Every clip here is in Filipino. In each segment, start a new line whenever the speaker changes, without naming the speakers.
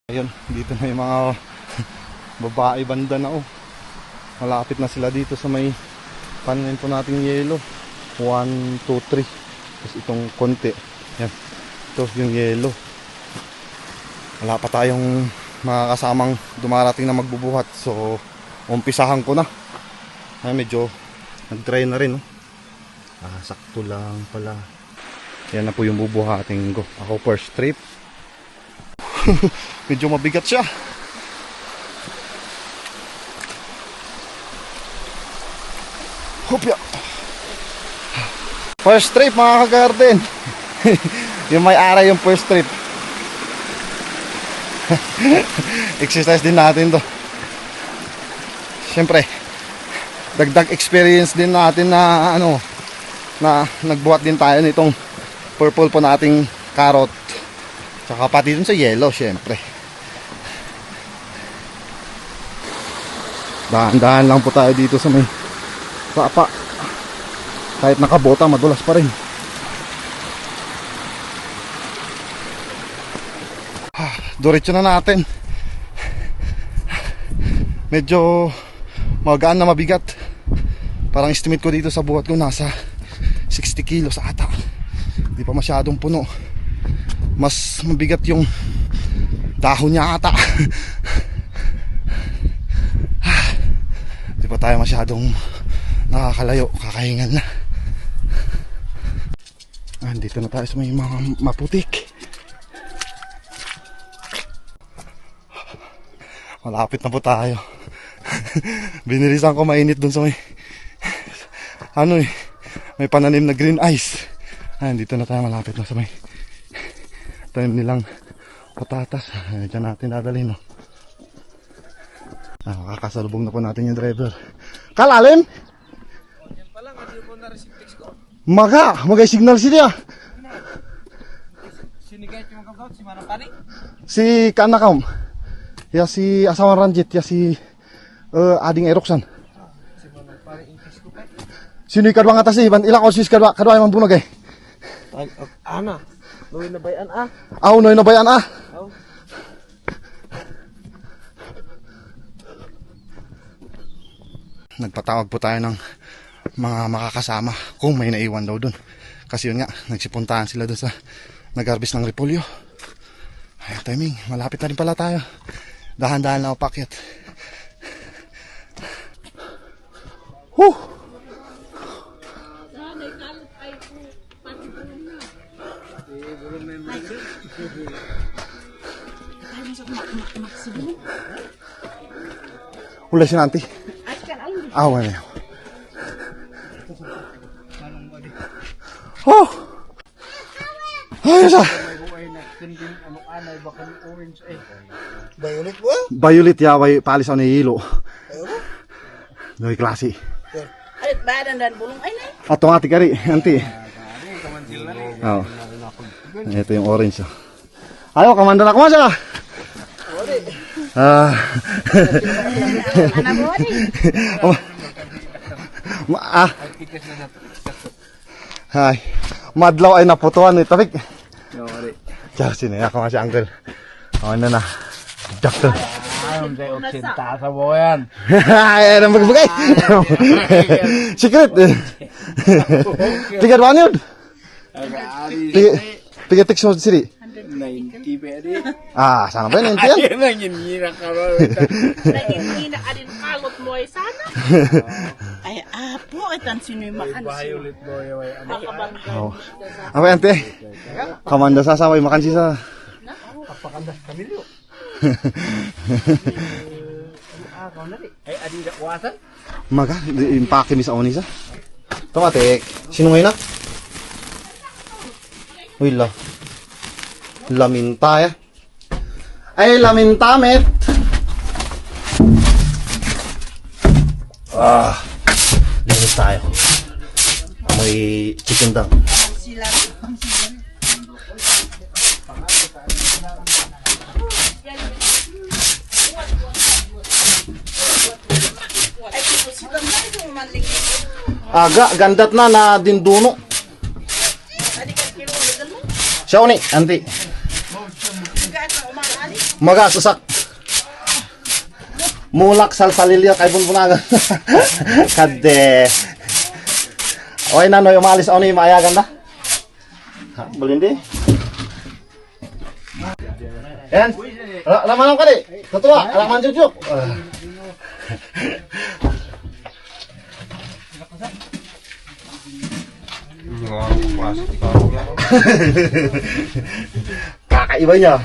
Ayun, dito na yung mga babae banda na oh. Malapit na sila dito sa may pananim po nating yelo. 1, 2, 3. Tapos itong konti. Yan. Ito yung yelo. Wala pa tayong mga kasamang dumarating na magbubuhat. So, umpisahan ko na. Ay, medyo nag-dry na rin. Oh. Sakto lang pala. Yan na po yung bubuhating ko. Ako first trip. Medyo mabigat siya. Hopya. First trip mga ka-garden. Yung may-ari yung first trip. Exercise din natin to. Siyempre dagdag experience din natin na ano, na nagbuhat din tayo nitong purple po nating carrot. Tsaka pati dun sa yellow syempre. Dahan-dahan lang po tayo dito sa may papa. Kahit nakabota madulas pa rin. Diretso na natin. Medyo magaan na mabigat. Parang estimate ko dito sa buhat ko nasa 60 kilos ata. Hindi pa masyadong puno. Mas mabigat yung dahon niya ata. Hindi pa tayo masyadong nakakalayo. Kakahingal na. Dito na tayo sa may mga maputik. Malapit na po tayo. Binirisan ko mainit dun sa may ano eh, may pananim na green ice. Dito na tayo, malapit na sa may tanim nilang patatas. Diyan natin dadalhin, no? Makakasalubong na po natin yung driver. Kalalim?
Yan pa lang, hindi po na-receive text ko.
Magay signal siya.
Sinigay yung mga si Manang Pani?
Si Kanakaum. Ya si Asawan Ranjit, ya si Ading Eroksan.
Si Manang Pani, text ko pa.
Sino ikadwa nga tas iban? Ilang osis kadwa yung bunag eh?
Ana, Noy na bayan ah.
Aw, noy na bayan ah.
Aw.
Nagpatawag po tayo ng mga makakasama kung may naiwan daw dun. Kasi yun nga, nagsipuntahan sila dun sa nag-harvest ng repolyo. Ay, timing, malapit na rin pala tayo. Dahan-dahan lang upakyat. Huh! Ula si nanti. Wala. Oh! Ayos ah!
Violet ba?
Violet ya, palis ako na hilo. Dari klase.
Alit badan dan bulong ay nay.
Ato nga tikari, nanti. Oh. Ito yung orange. Oh. Ayo, kamanda na kumasa ka. Hay. Madlaw ay naputuan ni Tafik. Diyan sini ako masih uncle. Ano na. Doctor.
Ayun tayo oksinta sa boyan.
Ay, ano magbagay? Secret. Tiga doang yun. Tiga tik mo sini.
90 pwede.
Sana ba yun? Yan.
Ayun ang hinira ka ba?
Naging adin kalot mo ay sana. Ay apo itan sinoy makan.
Violet boy ay ano.
Apa ante? Kamanda sasaway makan sisa.
Papakandas kamilyo. Ay adi da kuwasan?
Maga, impake mi sa onisa. Tomatik. Sino ngayon na? Uy la. Laminta ya. Ay laminta met. Linis tayo. May chicken dang. Aga, gandat na dinduno. Siya ni, anti. Maga susak. Mulak salsalilya kay bunbunagan. Kade. Oy nanoy umalis ako ni maayagan na. Ha, balindi. Yan. Laman ka di. Tutuwa, laman jujuk. Kakaiba niya.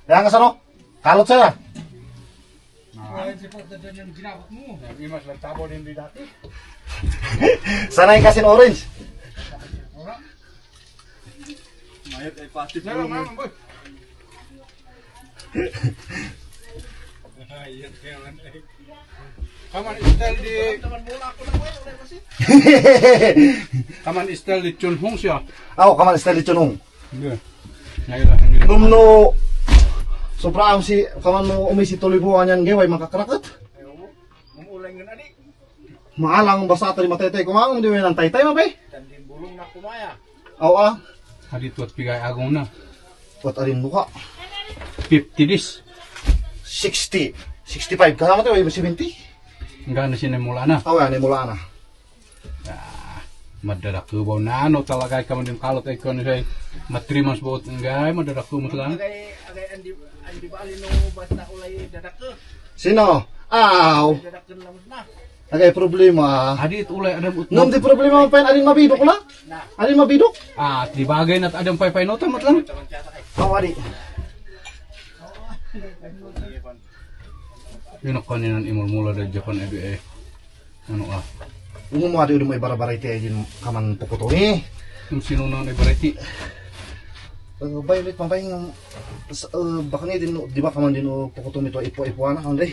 Yang ke sono. Kalut saya. Sana yang kasih orange.
Kaman istel di Kaman istel di Chunhong siya.
Ako kaman style chunong.
Iya. Ngayon lang.
Numno sobrang si kaman mo umisi tuloy buwan yan geway makakarakat.
Mumulay nga na di.
Maalang basa tali matetay kumaong di man taytay mabay.
Tandin bulong na kumaya.
Aw.
Hadit wat pigay agong na.
Wat alin buka.
50 dis.
60. 65 kasama tayo 70.
Enggak na sinimula na.
Aw yan mula na.
Madadak ko ba na ano talaga ka man din kalot ay kon say matrimas buot ngay madadak ko lang.
Agay andi ba alin no basta ulay dadak ko.
Sino? Aw.
Dadak ko lang na.
Agay problema.
Hadit ulay adam utno.
Nung di problema pa alin mabidok la? Alin mabidok?
Ah, di bagay na adam pay notan mat lang.
Aw adi.
Yun ako ninan imol mula da Japan edu ano
Ungo mo adi udah may bara-bara iti ayun kaman pukuto ni.
yung sinunan ay bariti.
Violet pampay ng baka ni din di ba kaman din pukuto nito ipo-ipuana Andre.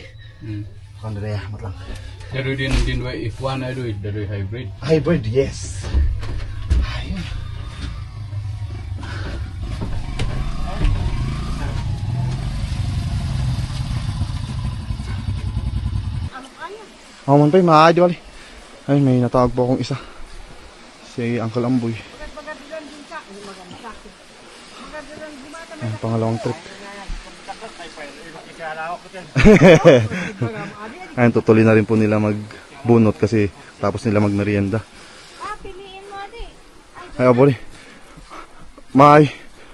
Andre ya matlang.
Dari din wa ifwan edu dari hybrid.
Hybrid yes. Ayun. Oh, man pa, maaari wali. Ay, may natawag po akong isa. Si Uncle Amboy. Ay, pangalawang trip. Ayun, tutuloy na rin po nila magbunot kasi tapos nila magmerienda. Ay, abori. May,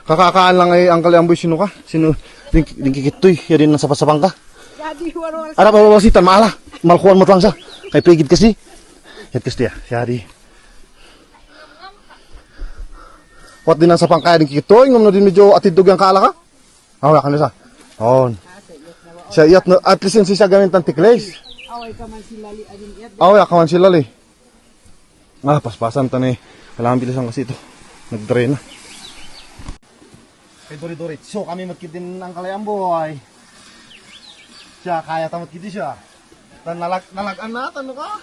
kakakaan lang ay Uncle Amboy, sino ka? Sino? Dingkikitoy, yan din nasa pasapang ka. Ano pa babasitan, maala. Malkuhan mo lang siya. Kay pigid kasi. Yan kasi dia. Siyari. Wat din ang sapang kaya din kikitoy. Ngum na din medyo atidog yung kaala ka. Wala ka na siya. On. Siya iyat na. At least yun siya gamit ng tikles.
Away ka man silali adin iyat.
Away ka man silali. Paspasan ta ni. Kailangan bilisan kasi ito. Nag-drain na. Kay Dori-Dori. So kami matkid din ang kalayang buhay. Siya kaya tamat kiti siya. Tan nalagan na tan ka.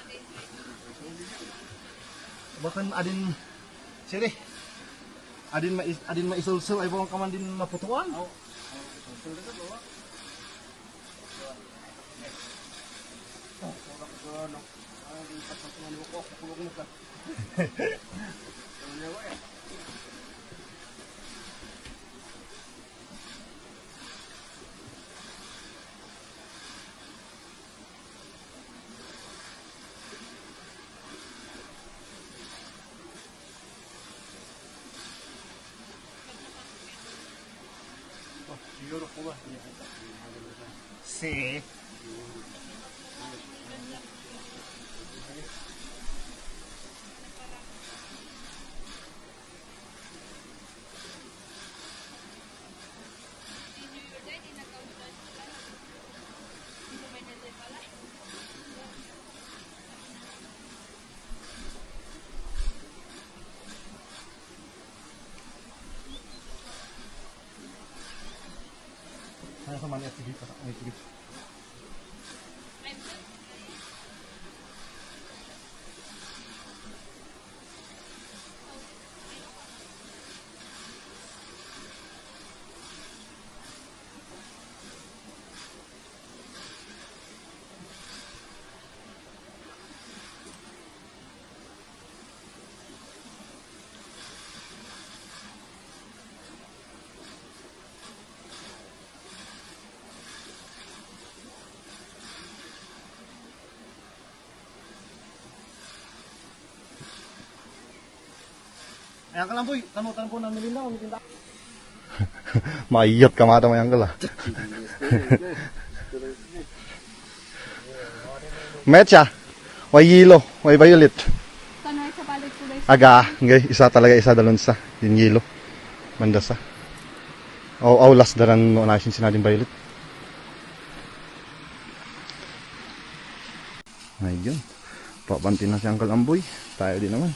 Bakan adin sire. Adin maisulsul ay bawang kaman din maputuan. Sí. sa mani at sige pa. Ay, sige. Ayan ka lang boy, tanutan po ng Melinda, umitinda. Maiyot ka mata mo yan ka la. Mecha, way yelo, way violet.
Kanay sa balik ko guys.
Aga, ngay, isa talaga isa dalon sa, yung yelo. Banda sa. Aw last daran no nasin sinadin violet. Ayun. Pabantin na si Uncle Amboy. Tayo din naman.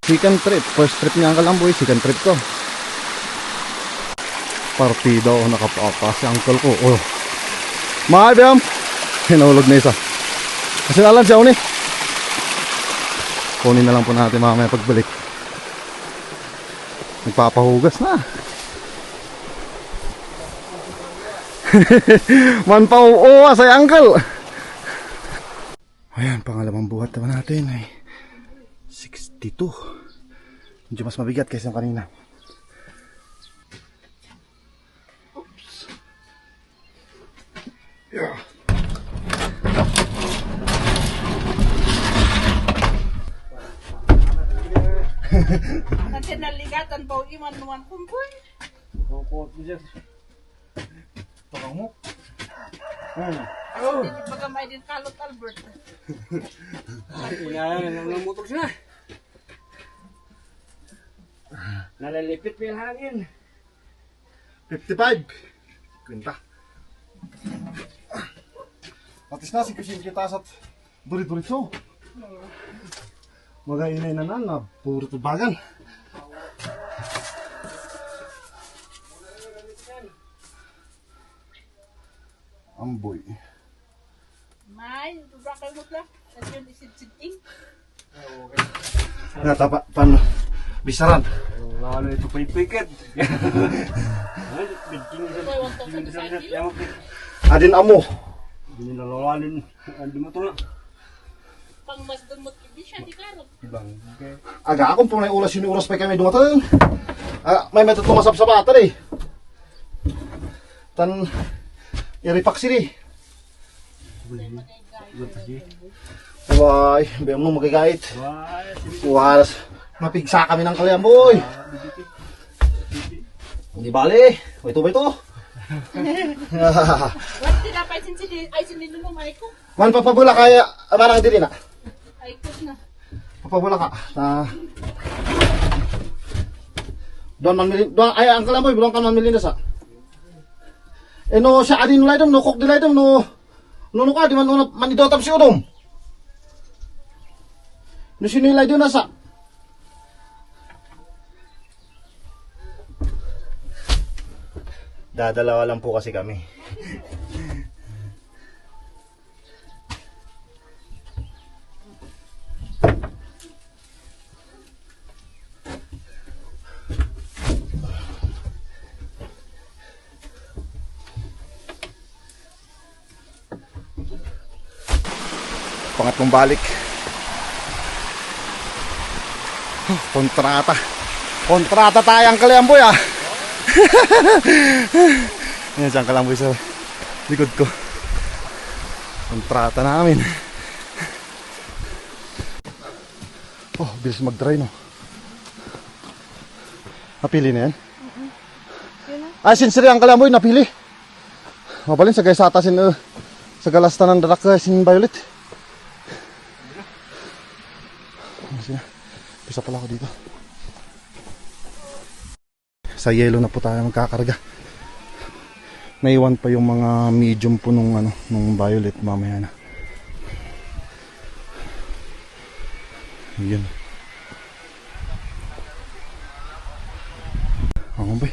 Second trip. First trip ni Uncle Amboy. Second trip ko. Partida o nakapapa si Uncle ko. Oh. Maabiyam. Hinahulog na isa. Kasi nalan siya uni. Kunin na lang po natin mamaya pagbalik. Nagpapahugas na. Man pa oo sa Uncle. Ayan, pangalawang buhat naman natin ay 62. Medyo mas mabigat kaysa yung kanina. Oops. Yeah.
Kasi naligatan pa iman naman kumpoy.
Opo, dyan. Pakang mo.
Hindi baga may din kalot Albert.
Yan, motor siya. Nalalipit pa yung hangin.
55. Kwenta. Atis na si Kusin kita sa duri-durito. Mga inay na na, puro tubagan. Amboy.
May, dubra kayo mo lang. Kasi yun isid-siding.
Natapa, paano? Bisaran.
Ano ito pa ipiket?
May 1,000 sa kilo.
Adin amo.
Hindi nalawanin. Hindi mo ito na.
Pang mas dumot hindi siya di karot.
Aga akong punay ulas yun oras pa kami dumatang. May matutungas sa bata eh. Tan iripak sini. Why, bem mo magagait. Waras. Mapigsa kami ng kalian boy. Hindi bale. Ito ba ito?
Wala tinapay ay sinilunong ay ko.
Man papabula kaya amarang dili na.
Ay ko na.
Papabula ka. Doon man milin, doon ay ang kalamoy, doon kan man milin sa. No siya adin nulay dom, no kok dilay dom, no ka di man manidotam si udom. No sinilay doon nasa. Dadalawa lang po kasi kami. Pangatlong balik. Kontrata. Kontrata tayang Kalamboy ah. Yan siyang Kalamboy sa likod ko. Kontrata namin. Oh, bilis mag-dry no. Napili na yan? Ay, sincere ang Kalamboy, napili. Mabalin sa gaysata sa galastan ng darak sin Violet. Pisa pala ako dito. Sa yellow na po tayo magkakarga. Naiwan pa yung mga medium po nung Violet mamaya na. Yun.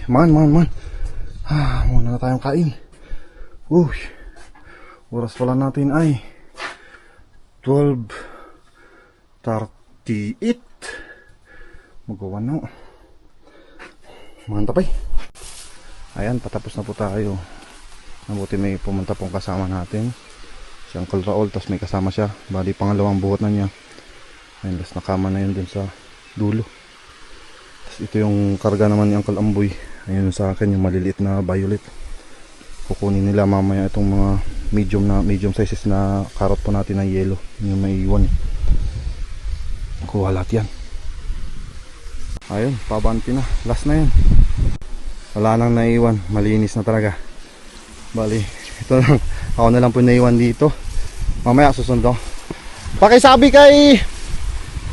Man. Muna na tayong kain. Uy, oras pala natin ay 12:38. Magawa na. Mantap ay. Ayan, patapos na po tayo. Mabuti may pumunta pong kasama natin, si Uncle Raul, tapos may kasama siya. Bali pangalawang buhat na niya. Ayun, tapos nakama na yun dun sa dulo. Tapos ito yung karga naman ni Uncle Amboy. Ayun sa akin yung maliliit na violet. Kukunin nila mamaya itong mga medium sizes na carrot po natin na yellow, yung may iwan. Kuha lahat yan. Ayun, pabanti na. Last na yun. Wala nang naiwan. Malinis na talaga. Bali, ito lang. Ako na lang po naiwan dito. Mamaya susundo. Pakisabi kay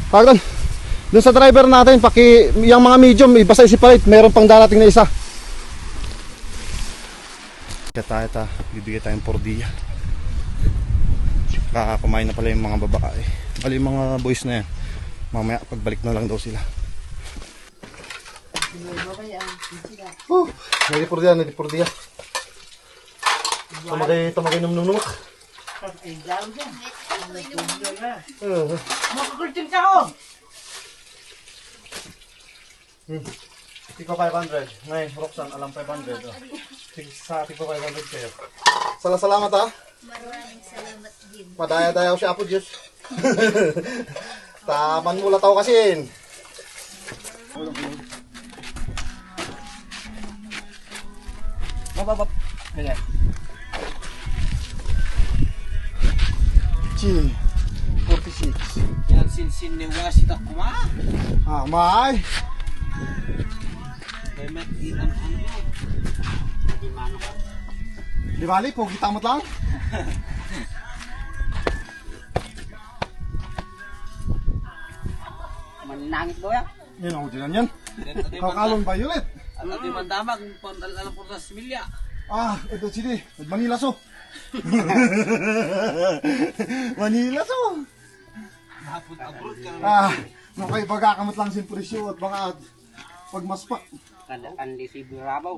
pardon, dun sa driver natin, yung mga medium ibasa i-separate. Meron pang darating na isa. Kaya bibigay tayong pordiya. Kumain na pala yung mga babae. Bali yung mga boys na yan, mamaya pagbalik na lang daw sila. May pordiya. Tamagay num-num-num.
Makakultin ka ho!
Tiko 500. Ngayon, Roxanne, alam 500. Sa tiko 500 kayo. Salamat ha.
Maraming salamat din.
Madaya-daya ko si Apo Diyos. Taman mula tao kasi.
Mababap. Kaya.
Chi. 46.
Yan sin ni wasita kuma.
May.
Kaya mag-ilan ano ba? Di mano ka.
Di bali, pogi tamot lang.
Manangit mo ya.
Yan ako dyan yan. Kakalong violet.
Ano di mandamag alam po sa similya.
Ito sini. Manila so. Manila so.
Hapon abroad ka.
Makaibaga kamot lang sin presyo at baka pag maspak.
Kan di si Birabaw.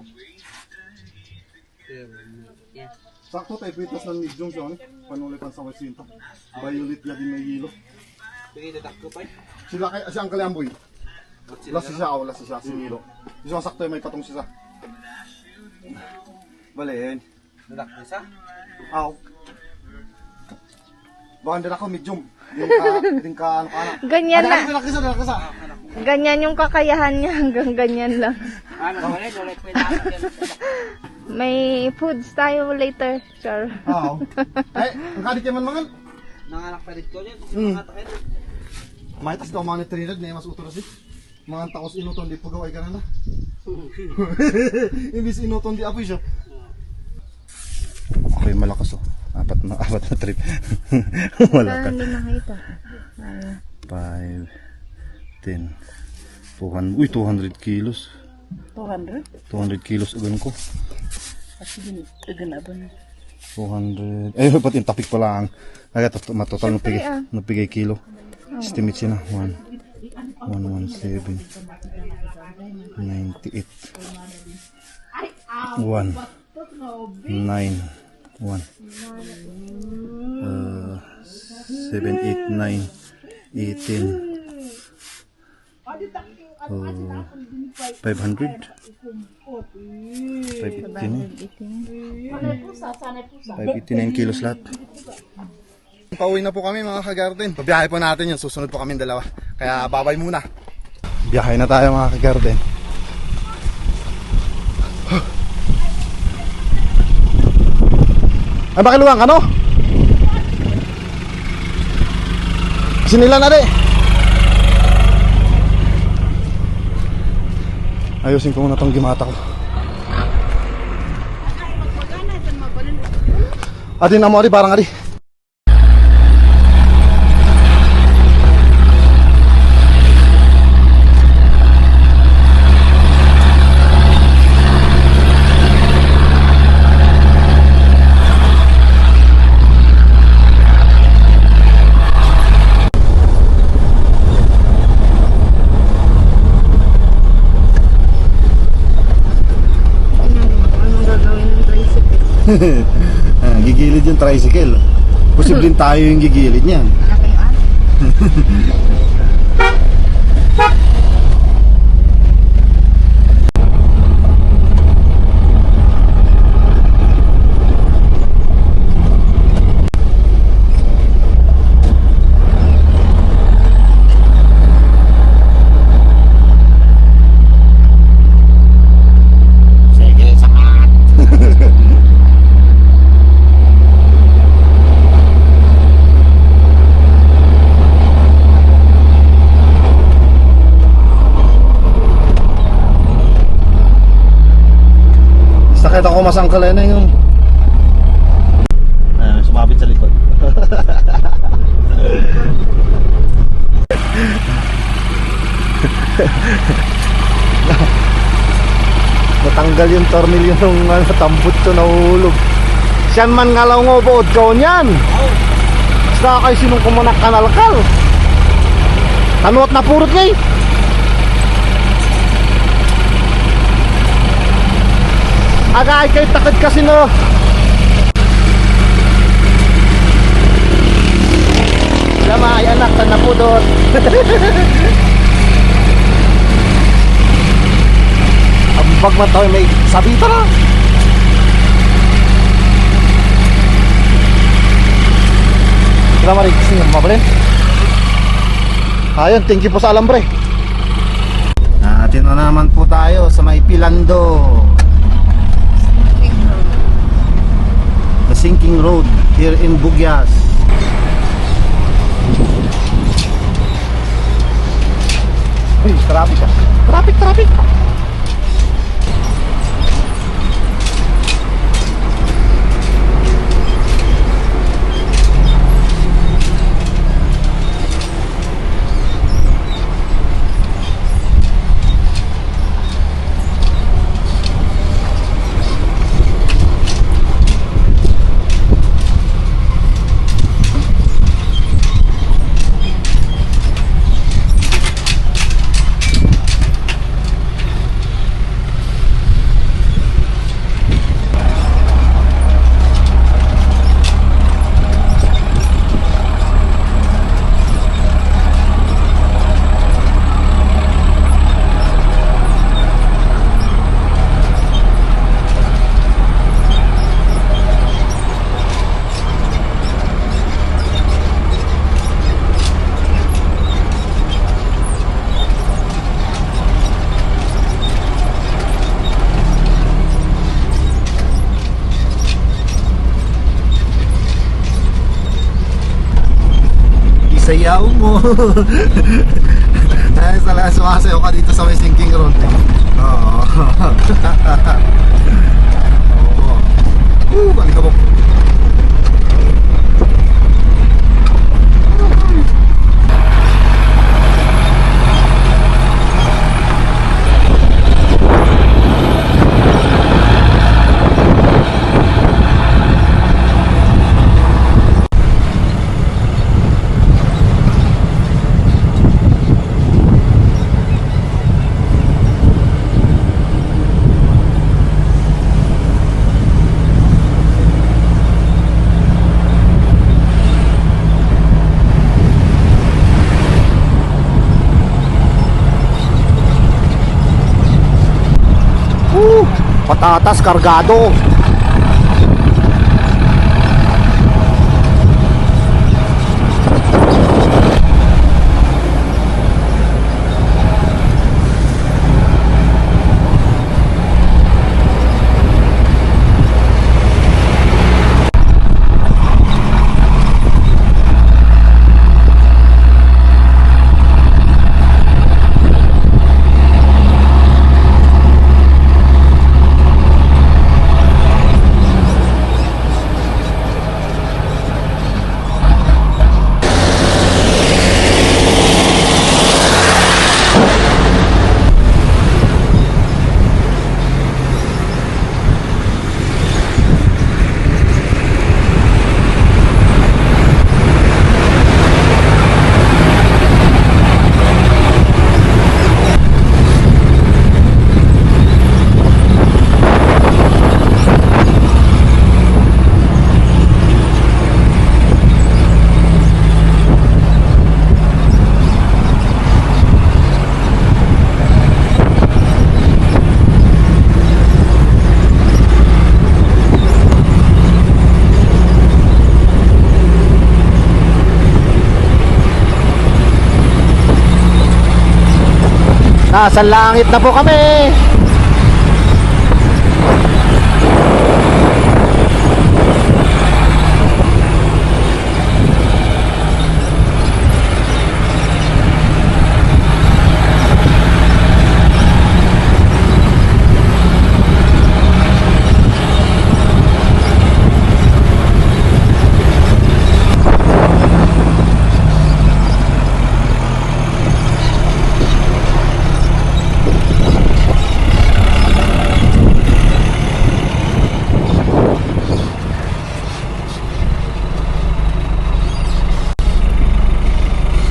Sakto tayo pitas ng medium siya. Panulitan sa wasinta. Violet na din may hilo.
Sige dadak ko pa.
Sila kay si Uncle Amboy. Lasi siya si Milo. Gusto sakto may patong siya. Balen.
Dadak ko sa.
Aw. Baka ako medium. Din ka ano kana.
Ganyan na.
Dala kisa.
Ganyan yung kakayahan niya. Hanggang ganyan lang.
Ano wala pwede.
May foods tayo later, sir.
Aw. Ang kadit man mangan.
Nanganak pa dito niya. Mga takay.
May tas daw mga Trinidad na mas utro si. Mga takos inuton di pagaway ka na na. Imbis inuton di apoy siya. Okay, malakas oh. Apat na trip. Wala ka.
Hindi nakita.
5, 10, 200. Uy, 200 kilos.
200?
200 kilos ugan ko.
Kasi gana ba na?
200. Ay, pati yung tapik pa lang. Ay, matotal napigay kilo. Estimate siya na. 117. 98. 1. 9. 1. 7, 8, 9. 18. 500. 589 kilos lahat. Pauwi na po kami mga kagarden. Pabiyahe po natin yun. Susunod po kami dalawa. Kaya babay muna. Biyahe na tayo mga kagarden. Ay makiluwang ano? Sinila na rin. Ayusin ko muna itong gimata ko. Atin na mo rin, parang rin.
Anong gagawin ng tricycle?
Gigilid yung tricycle. Posibleng tayo yung gigilid niyan. Sakit ako masangkal na yung sumabit sa likod. Natanggal yung tornilyo ng tambut ko, nahulog. Siyan man nga lang ngobood ko niyan. Basta kayo sinong kumunak kanalkal. Tanuat na purot ngay. Aga ay kay takad kasi no. Lama ay anak na napudot. Ambag man tayo may sabita na. Salamat rin kasi mabalin. Ayun, thank you po sa alambre. Atin na naman po tayo sa may Pilando. The sinking road here in Bugyas. Uy, traffic ah. Traffic. Sayaw mo. Ay, sumasayaw ka dito sa may sinking road. Oo. Balik ka po. Patatas kargado. Nasa langit na po kami.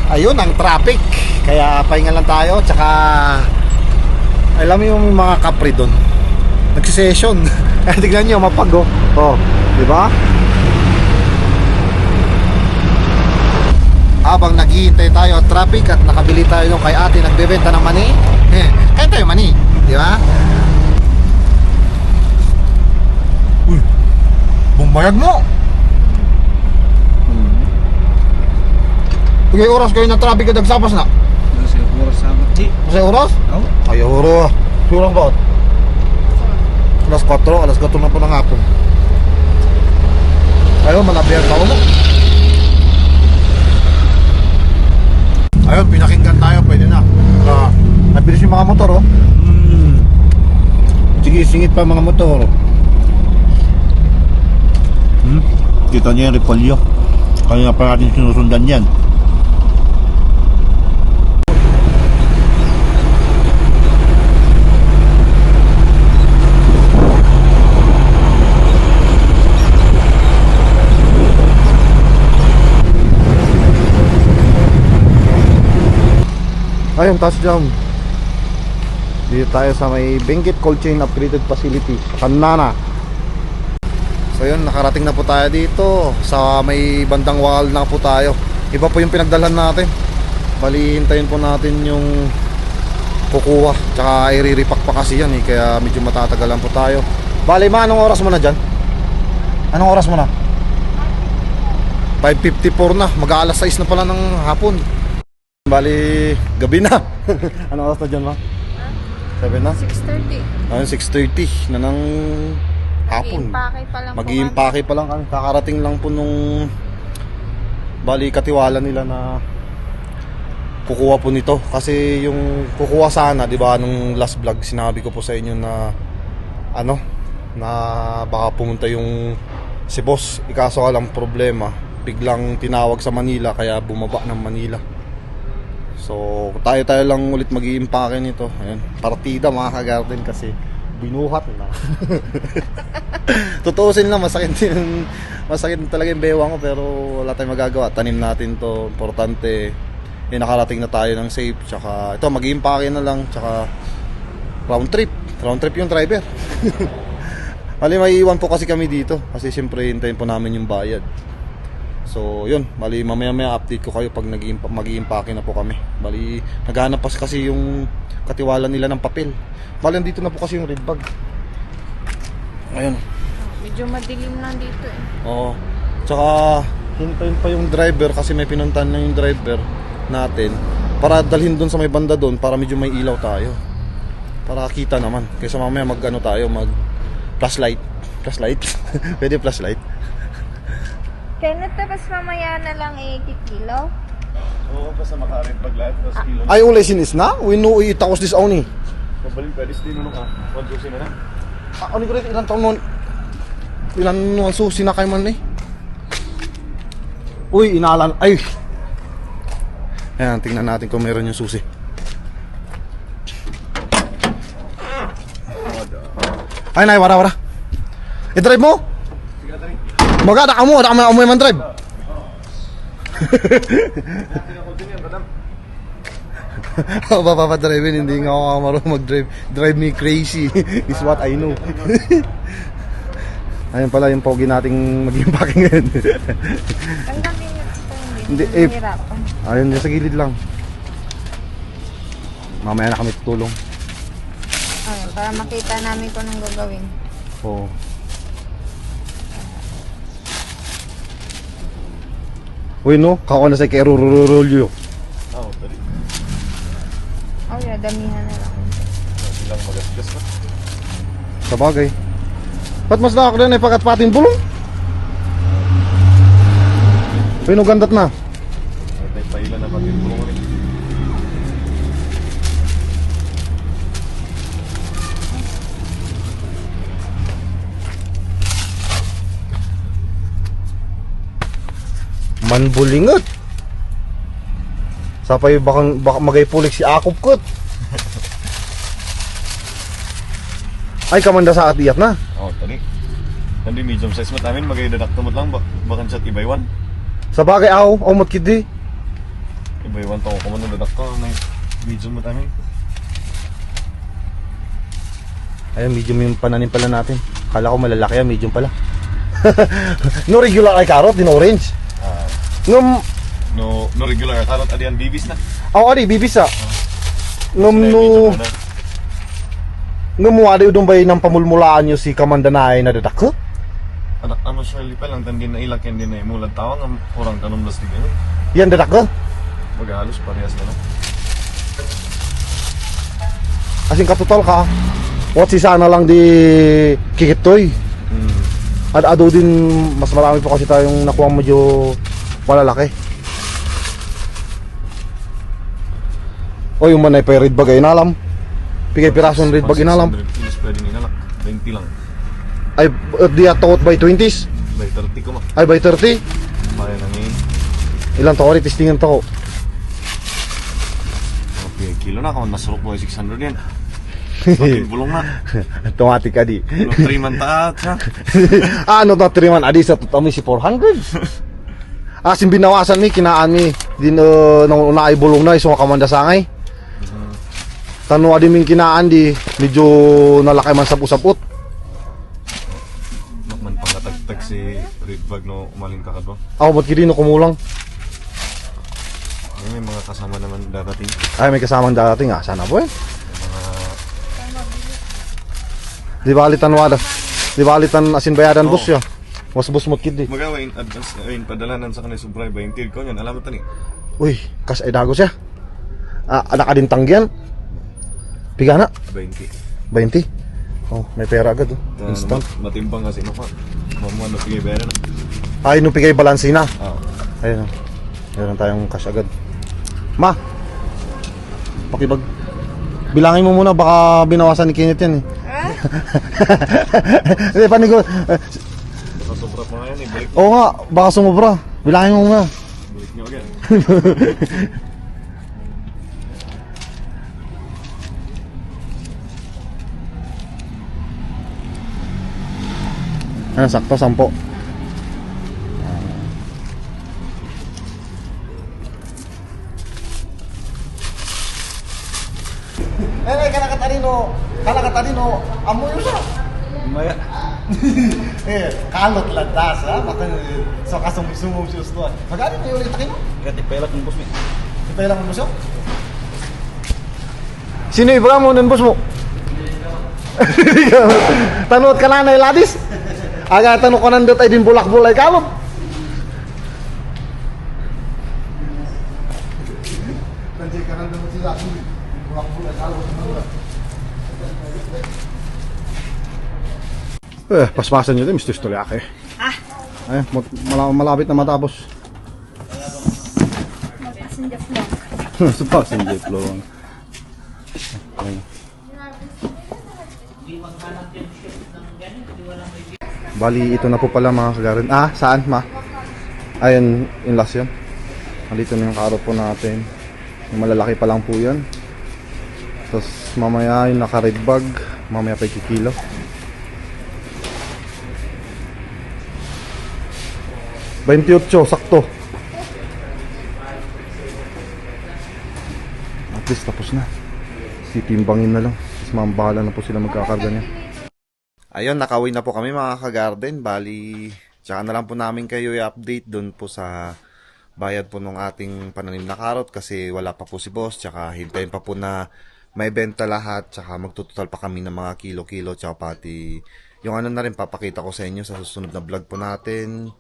Ayun ang traffic. Kaya pahinga lang tayo. Tsaka alam mo yung mga kapre doon, nagsisession. Kaya tignan nyo, mapag oh, di ba? Habang naghihintay tayo at traffic at nakabili tayo nung kay ate nagbebenta ng mani. Kaya tayo mani, di ba? Uy, bumbayag mo. Kaya oras kayo na traffic at nagsapas na?
Kasi oras sama. Di.
Kasi oras?
Oo.
Ay, oras. Kurang ba? Alas 4 na po ng hapon. Ayun, malapit ako mo. Ayun, pinakinggan tayo, pwede na. Nabilis yung mga motor, oh.
Sige, singit pa mga motor. Kita niyo yung repolyo. Kaya pa natin sinusundan yan.
Ayun, taas jam. Dito tayo sa may Benguet Cold Chain Upgraded Facility, Kanana. So yun, nakarating na po tayo dito. Sa may bandang wall na po tayo. Iba po yung pinagdalhan natin. Bali, hintayin po natin yung kukuha. Tsaka i-repack pa kasi yan eh. Kaya medyo matatagalan po tayo. Bali ma, anong oras mo na dyan? Anong oras mo na? 5:54 na. Mag-aalas 6 na pala ng hapon. Bali, gabi na. Anong oras na dyan ma? 7 na?
6:30.
Ayun, 6:30 na ng hapon.
Mag-iimpake pa lang po
Mag-iimpake pa lang kami. Kakarating lang po nung bali katiwala nila na kukuha po nito. Kasi yung kukuha sana, di ba, nung last vlog sinabi ko po sa inyo na ano, na baka pumunta yung si boss. Ikaso ka lang problema, biglang tinawag sa Manila kaya bumaba ng Manila. So tayo lang ulit mag-iimpake nito. Ayun, partida mga kagarden kasi binuhat na. Tutuusin lang, masakit talaga yung bewang ko, pero wala tayong magagawa. Tanim natin to, importante. Nakarating na tayo ng safe. Tsaka ito, mag-iimpake na lang. Tsaka round trip yung driver. Mali, may iwan po kasi kami dito kasi siyempre hintayin po namin yung bayad. So yun, bali mamaya update ko kayo pag mag-iimpake na po kami. Bali naghahanap pa kasi yung katiwala nila ng papel. Bali dito na po kasi yung red bag. Ayun.
Medyo madilim lang dito eh.
Oo. Tsaka hintayin pa yung driver kasi may pinuntahan na yung driver natin para dalhin doon sa may banda doon para medyo may ilaw tayo. Para kita naman. Kaysa mamaya mag flashlight. Pwede flashlight.
Kenneth, tapos mamaya na lang kikilaw.
Oo, basta makarin pag lahat. Tapos kilo.
Ay, uli sinis na? We know itakos this oni.
Pabalik ka, dis din nung ka. 1,000 na lang.
Ano ko rin, ilang taon nun? Ilan nun susi na kayo man eh? Uy, inalan. Ay! Ayan, tingnan natin kung meron yung susi. Ay, nay, wara. I-drive mo? Magada ka mo, daka mo man drive. Ako papadrivein, hindi nga ako marunong mag-drive. Drive me crazy is what I know. Ayun pala yung pogi nating mag-iimpake ngayon.
Tanggalin nyo ito,
Hindi,
hindi mahirapan.
Ayun, sa gilid lang. Mamaya na kami tutulong.
Ayun, para makita namin kung anong gagawin.
Oo. Uy no, kako na sa kay Rurulyo.
Oh, yeah, damihan na lang.
Bilang magasgas pa.
Sa bagay. Ba't mas nakakala na ipakatpating bulong? Pinugandat na.
May pailan na pati tulungan eh.
Manbulingot. Sapay baka magaypulik si Akop kot. Ay kamanda sa atiyat na.
Oh, tadi. Hindi medium size mo tamin magay-deduct mo lang bakan siya ibay-1.
Sa bagay aw mat kidi.
Ibay-1 to ko man deduct ko na medium mo tamin.
Ayun, medium yung pananim pala natin. Kala ko malalaki yan, medium pala. No regular ay carrot, din orange. Ngam,
No regular karot adi ang bibis na.
adi, bibis Ngam Ngamuha daw bay ng pamulmulaan nyo si Kamandanay na dadak ko?
Anak ano siya lipay lang tandin na ilak yan din na imulan tawang ang kurang kanumlas di ganun.
Yan dadak ko?
Maghalos parehas na no.
Asing katotal ka. What si sana lang di kikitoy. At ado din mas marami pa kasi tayong nakuha medyo malalaki. O yung manay pa red bagay inalam. Pigay piraso ng red bag inalam.
100 kilos pwede ninalak. 20 lang.
Ay di atot by 20s.
By 30 ko ma.
Ay by 30.
Maya nang
Ilan to ko testingan to ko.
Okay, kilo na kaman nasurok mo 600 yan. Bakit bulong na?
Automatic adi.
3 man taat siya.
Ano to 3 man adi sa tutami si 400. Asin binawasan mi kinaan mi din nung una ay bulong na iso kamanda sangay. Tanu adi min kinaan di medyo nalaki man saput-saput.
Man pangatagtag si red bag no umaling ka kadto.
Ako ba't kiri no kumulang?
May mga kasama naman darating.
Ay may kasamang darating sana po eh. Di balitan wada. Di balitan asin bayadan
Oo.
bus ya. Was bus mo kid di.
Magawain advance ayun padalanan sa kanila subray 20 ko yan. Alam mo tani.
Uy, kas ay dago siya. Anak adin tanggian. Pigana
20.
20. Oh, may pera agad oh. Instant.
Matimbang kasi no pa. Mamuan no pigay bayar na.
Ay no pigay balansi na.
Oo.
Ayun oh. Meron tayong cash agad. Ma. Pakibag. Bilangin mo muna baka binawasan ni Kenneth yan eh. Hindi panigo.
Baka sobra pa nga yan eh. Balik,
Oo nga, baka sumubra. Bilangin mo muna.
balik nyo agad.
Ano sakto 10. Eh, kanakatanino, amoy mo siya.
Maya.
Eh, kalot landas ha. Maka so kasumsumum siya sto. Magani mo ulit takin mo?
Kati pelak ng boss mi.
Ipay lang mo siya. Sino ibra mo nun boss mo? Tanot ka na na ladis. Aga tanong ko nandot ay din bulak-bulay kalot. Nandiyan ka nandot sila. Bulak-bulay kalot. Paspasan nyo din, Mr. Stolyake. Ay, malapit na matapos.
Passenger flock.
Sa passenger flow. Ay. Bali, ito na po pala mga kagarin. Saan ma? Ayun, yung last yun. Nandito na yung karot po natin. Yung malalaki pa lang po yun. Tapos mamaya yung naka-red bag. Mamaya pa kikilo. $28, sakto. At least tapos na. Titimbangin na lang. Tapos mambahala na po sila magkakarga niya. Ayun, nakauwi na po kami mga ka-garden. Bali, tsaka na lang po namin kayo i-update dun po sa bayad po nung ating pananim na karot kasi wala pa po si boss. Tsaka hintayin pa po na may benta lahat. Tsaka magtutotal pa kami ng mga kilo-kilo. Tsaka pati yung ano na rin papakita ko sa inyo sa susunod na vlog po natin.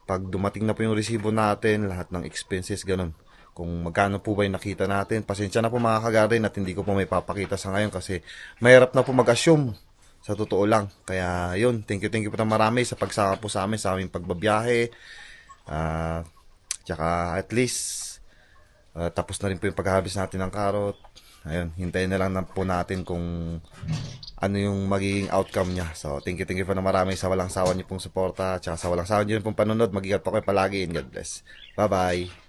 Pag dumating na po yung resibo natin, lahat ng expenses, ganun. kung magkano po ba yung nakita natin. Pasensya na po mga ka-garden at hindi ko po may papakita sa ngayon kasi mahirap na po mag-assume. Sa totoo lang. Kaya yun, thank you po na marami sa pagsama po sa aming pagbabiyahe. Tsaka at least, tapos na rin po yung pag-harvest natin ng carrot. Ayun, hintayin na lang po natin kung ano yung magiging outcome niya. So, thank you po na marami sa walang sawa niyo pong suporta. Tsaka sa walang sawa niyo pong panonood. Mag-ingat po kayo palagi and God bless. Bye-bye!